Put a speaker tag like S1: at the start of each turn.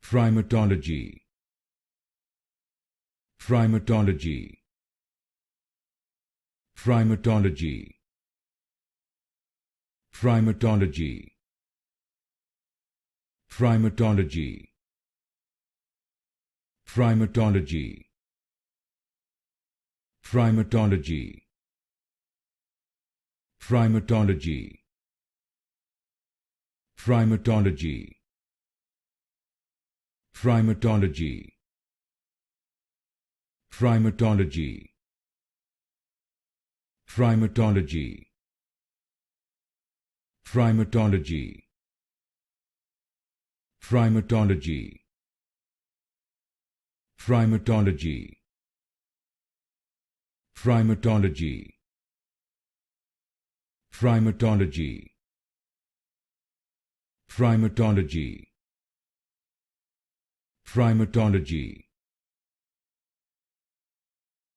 S1: Primatology. Primatology. Primatology. Primatology. Primatology. Primatology. Primatology. Primatology. Primatology. Primatology. Primatology. Primatology. Primatology. Primatology. Primatology. Primatology. Primatology. Primatology. Primatology.